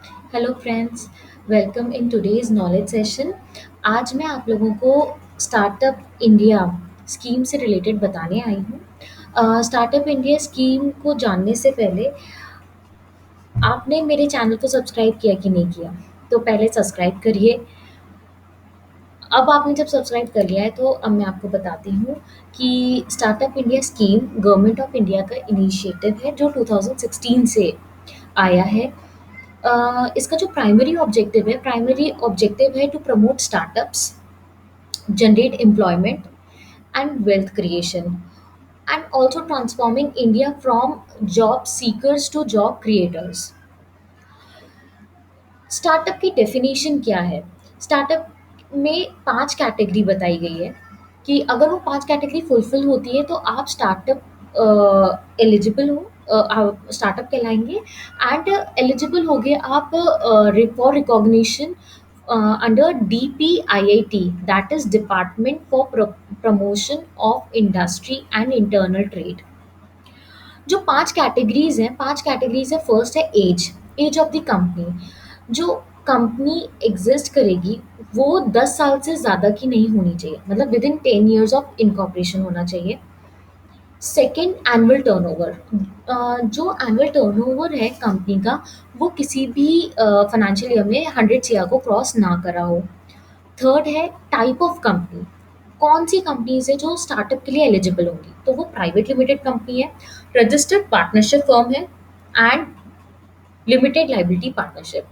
Hello friends, welcome in today's knowledge session. आज मैं आप लोगों को स्टार्टअप इंडिया स्कीम से रिलेटेड बताने आई हूँ। स्टार्टअप इंडिया स्कीम को जानने से पहले आपने मेरे चैनल को सब्सक्राइब किया कि नहीं किया? तो पहले सब्सक्राइब करिए। अब आपने जब सब्सक्राइब कर लिया है तो अब मैं आपको बताती हूँ कि startup India scheme government of India का इनिशिएटिव है जो 2016 से आया है। इसका जो प्राइमरी ऑब्जेक्टिव है to promote startups, generate employment and wealth creation and also transforming India from job seekers to job creators. Startup की डेफिनेशन क्या है? स्टार्टअप में 5 कैटेगरी बताई गई है कि अगर वो 5 कैटेगरी फुलफिल होती है तो आप एलिजिबल हो, आप स्टार्टअप कहलाएँगे एंड एलिजिबल हो गए आप for recognition under DPIIT, that is department for promotion of industry and internal trade. जो 5 कैटेगरीज़ हैं, 5 कैटेगरीज़ है। फर्स्ट है एज ऑफ द कंपनी। जो कंपनी एग्ज़िस्ट करेगी वो 10 साल से ज़्यादा की नहीं होनी चाहिए, मतलब विदिन 10 इयर्स ऑफ इनकॉर्पोरेशन होना चाहिए। Second, annual turnover. जो एनुअल टर्नओवर है कंपनी का वो किसी भी फाइनेंशियल ईयर में 100 सीआर को क्रॉस ना करा हो। थर्ड है टाइप ऑफ कंपनी। कौन सी कंपनीज है जो स्टार्टअप के लिए एलिजिबल होंगी? तो वो प्राइवेट लिमिटेड कंपनी है, रजिस्टर्ड पार्टनरशिप फर्म है एंड लिमिटेड लाइबिलिटी पार्टनरशिप।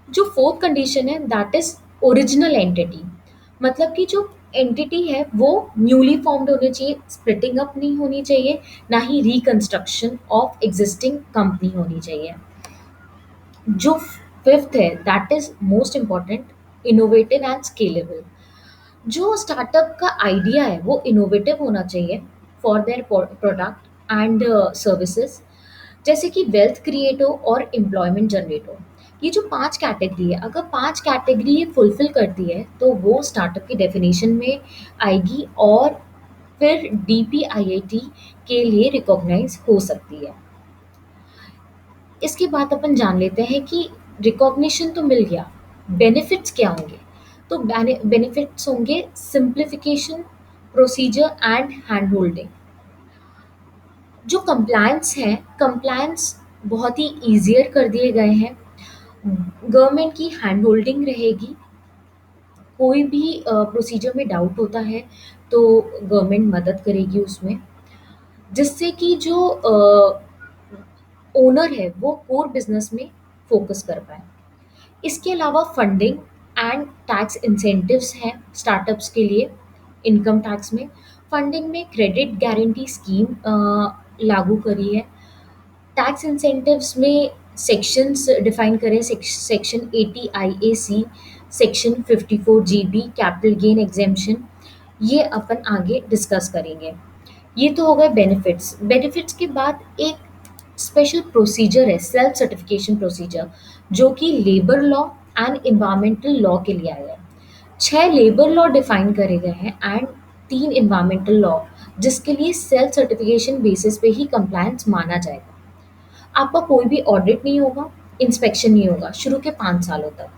जो फोर्थ कंडीशन है दैट इज ओरिजिनल एंटिटी, मतलब कि जो एंटिटी है वो न्यूली फॉर्म्ड होनी चाहिए, स्प्लिटिंग अप नहीं होनी चाहिए, ना ही रिकंस्ट्रक्शन ऑफ एग्जिस्टिंग कंपनी होनी चाहिए। जो फिफ्थ है that is most important, innovative and scalable. जो स्टार्टअप का आइडिया है वो इनोवेटिव होना चाहिए for their product and services, जैसे कि वेल्थ क्रिएट हो और एम्प्लॉयमेंट जनरेट हो। ये जो 5 कैटेगरी है, अगर 5 कैटेगरी ये फुलफिल करती है तो वो स्टार्टअप की डेफिनेशन में आएगी और फिर DPIIT के लिए रिकॉग्नाइज हो सकती है। इसके बाद अपन जान लेते हैं कि रिकॉग्निशन तो मिल गया, बेनिफिट्स क्या होंगे? तो बेनिफिट्स होंगे simplification, procedure and hand holding. जो कंप्लायंस है, कंप्लायंस बहुत ही ईजियर कर दिए गए हैं। गवर्नमेंट की हैंड होल्डिंग रहेगी। कोई भी प्रोसीजर में डाउट होता है तो गवर्नमेंट मदद करेगी उसमें, जिससे कि जो ओनर है वो कोर बिजनेस में फोकस कर पाए। इसके अलावा फंडिंग एंड टैक्स इंसेंटिव्स हैं स्टार्टअप्स के लिए। इनकम टैक्स में, फंडिंग में क्रेडिट गारंटी स्कीम लागू करी है। टैक्स इंसेंटिव्स में सेक्शंस डिफाइन करें, section 80 IAC, section 54 GB capital gain exemption. ये अपन आगे डिस्कस करेंगे। ये तो हो गए बेनिफिट्स। बेनिफिट्स के बाद एक स्पेशल प्रोसीजर है, सेल्फ सर्टिफिकेशन प्रोसीजर, जो कि labour law and environmental law के लिए आया है। 6 लेबर लॉ डिफाइन करे गए हैं एंड 3 एनवायरमेंटल लॉ, जिसके लिए सेल्फ सर्टिफिकेशन बेसिस पे ही कंप्लायंस माना जाएगा। आपका कोई भी ऑडिट नहीं होगा, इंस्पेक्शन नहीं होगा शुरू के 5 सालों तक।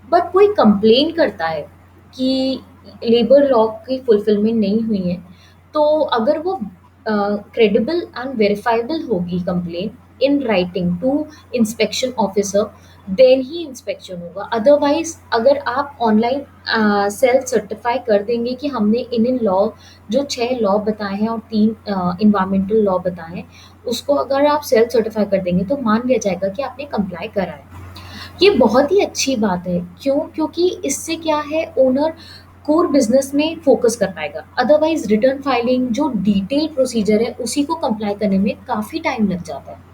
बट कोई कंप्लेन करता है कि लेबर लॉ की फुलफिलमेंट नहीं हुई है, तो अगर वो क्रेडिबल एंड वेरीफाइबल होगी complain in writing to inspection officer, then ही इंस्पेक्शन होगा। अदरवाइज अगर आप ऑनलाइन सेल्फ सर्टिफाई कर देंगे कि हमने इन लॉ, जो 6 लॉ बताए हैं और 3 इन्वायरमेंटल लॉ बताए हैं, उसको अगर आप सेल्फ सर्टिफाई कर देंगे तो मान लिया जाएगा कि आपने कंप्लाई करा है। ये बहुत ही अच्छी बात है। क्यों? क्योंकि इससे क्या है, ओनर कोर बिजनेस में फोकस कर पाएगा। अदरवाइज रिटर्न फाइलिंग जो डिटेल प्रोसीजर है उसी को कंप्लाई करने में काफ़ी टाइम लग जाता है।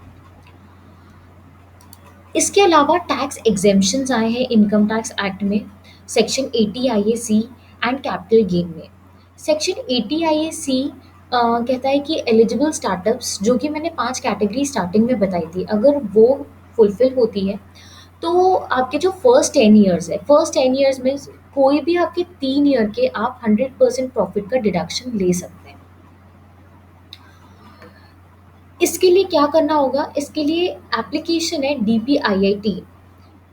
इसके अलावा टैक्स एग्जेम्पशंस आए हैं इनकम टैक्स एक्ट में, section 80 IAC and capital gain में। सेक्शन 80 IAC कहता है कि एलिजिबल स्टार्टअप्स, जो कि मैंने 5 कैटेगरी स्टार्टिंग में बताई थी, अगर वो फुलफिल होती है तो आपके जो फर्स्ट 10 ईयर्स है, फर्स्ट 10 ईयर्स में कोई भी आपके 3 ईयर के आप 100% प्रॉफिट का डिडक्शन ले सकते हैं। इसके लिए क्या करना होगा, इसके लिए एप्लीकेशन है DPIIT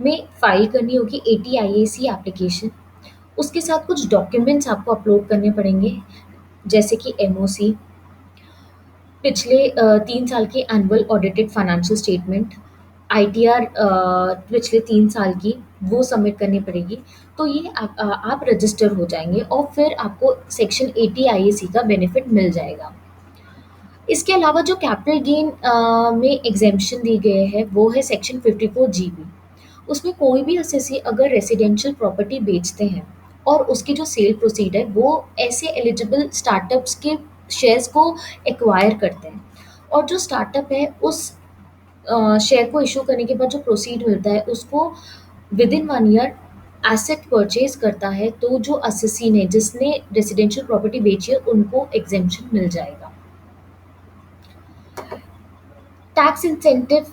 में फाइल करनी होगी, ATIAC एप्लीकेशन। उसके साथ कुछ डॉक्यूमेंट्स आपको अपलोड करने पड़ेंगे, जैसे कि MOC, पिछले 3 साल की annual audited financial statement, ITR पिछले 3 साल की, वो सबमिट करनी पड़ेगी। तो ये आप रजिस्टर हो जाएंगे और फिर आपको सेक्शन 80 IAC का बेनिफिट मिल जाएगा। इसके अलावा जो कैपिटल गेन में एग्जेम्पशन दिए गए हैं वो है सेक्शन 54GB। उसमें कोई भी एसएससी अगर रेसिडेंशियल प्रॉपर्टी बेचते हैं और उसकी जो सेल प्रोसीड है वो ऐसे एलिजिबल स्टार्टअप्स के शेयर्स को एक्वायर करते हैं, और जो स्टार्टअप है उस शेयर को इशू करने के बाद जो प्रोसीड मिलता है उसको with in 1 year asset purchase करता है, तो जो एसएससी ने जिसने रेसिडेंशियल प्रॉपर्टी बेची है उनको एग्जेम्पशन मिल जाएगा। टैक्स इंसेंटिव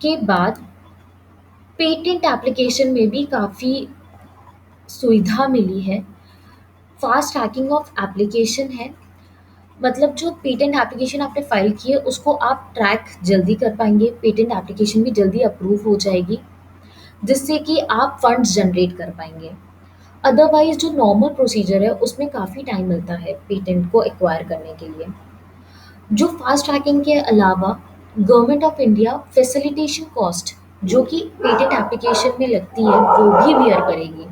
के बाद पेटेंट एप्लीकेशन में भी काफ़ी सुविधा मिली है। फास्ट ट्रैकिंग ऑफ एप्लीकेशन है, मतलब जो पेटेंट एप्लीकेशन आपने फाइल की है उसको आप ट्रैक जल्दी कर पाएंगे, पेटेंट एप्लीकेशन भी जल्दी अप्रूव हो जाएगी, जिससे कि आप फंड्स जनरेट कर पाएंगे। अदरवाइज जो नॉर्मल प्रोसीजर है उसमें काफ़ी टाइम मिलता है पेटेंट को एक्वायर करने के लिए। जो फास्ट ट्रैकिंग के अलावा government of India facilitation cost जो कि पेटेंट एप्लीकेशन में लगती है वो भी बियर करेगी।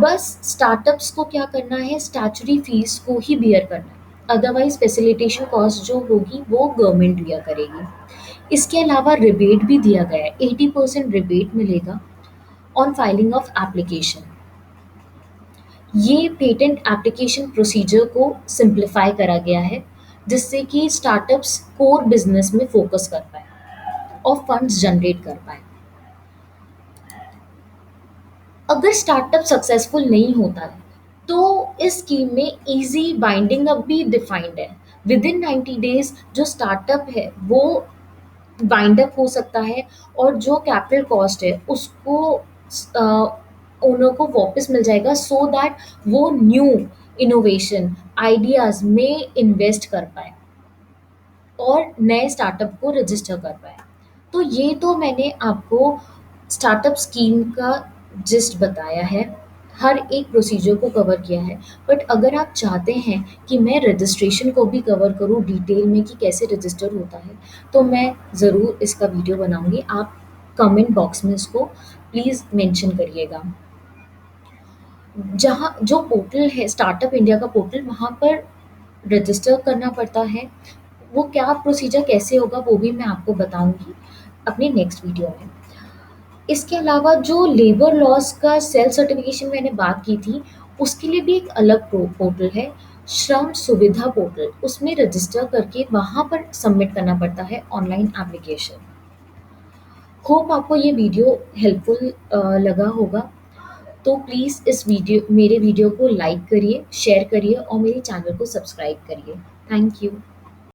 बस स्टार्टअप्स को क्या करना है, स्टैट्यूटरी फीस को ही बियर करना है, अदरवाइज फैसिलिटेशन कॉस्ट जो होगी वो गवर्नमेंट बियर करेगी। इसके अलावा रिबेट भी दिया गया है, 80% रिबेट मिलेगा ऑन फाइलिंग ऑफ एप्लीकेशन। ये पेटेंट एप्लीकेशन प्रोसीजर को सिंप्लीफाई करा गया है, जिससे कि स्टार्टअप्स कोर बिजनेस में फोकस कर पाए और फंड्स जनरेट कर पाए। अगर स्टार्टअप सक्सेसफुल नहीं होता है तो इस स्कीम में इजी बाइंडिंग अप भी डिफाइंड है। विद इन 90 डेज जो स्टार्टअप है वो बाइंड अप हो सकता है, और जो कैपिटल कॉस्ट है उसको ओनर को वापस मिल जाएगा, सो दैट वो न्यू इनोवेशन आइडियाज में इन्वेस्ट कर पाए और नए स्टार्टअप को रजिस्टर कर पाए। तो ये तो मैंने आपको स्टार्टअप स्कीम का जिस्ट बताया है, हर एक प्रोसीजर को कवर किया है। बट अगर आप चाहते हैं कि मैं रजिस्ट्रेशन को भी कवर करूँ डिटेल में कि कैसे रजिस्टर होता है, तो मैं ज़रूर इसका वीडियो बनाऊंगी। आप कमेंट बॉक्स में इसको प्लीज़ मेंशन करिएगा। जहाँ जो पोर्टल है स्टार्टअप इंडिया का पोर्टल, वहाँ पर रजिस्टर करना पड़ता है। वो क्या प्रोसीजर कैसे होगा वो भी मैं आपको बताऊंगी अपने नेक्स्ट वीडियो में। इसके अलावा जो लेबर लॉस का सेल्फ सर्टिफिकेशन मैंने बात की थी, उसके लिए भी एक अलग पोर्टल है, श्रम सुविधा पोर्टल। उसमें रजिस्टर करके वहाँ पर सबमिट करना पड़ता है ऑनलाइन एप्लीकेशन। होप आपको ये वीडियो हेल्पफुल लगा होगा। तो प्लीज़ इस वीडियो मेरे वीडियो को लाइक करिए, शेयर करिए और मेरे चैनल को सब्सक्राइब करिए। Thank you.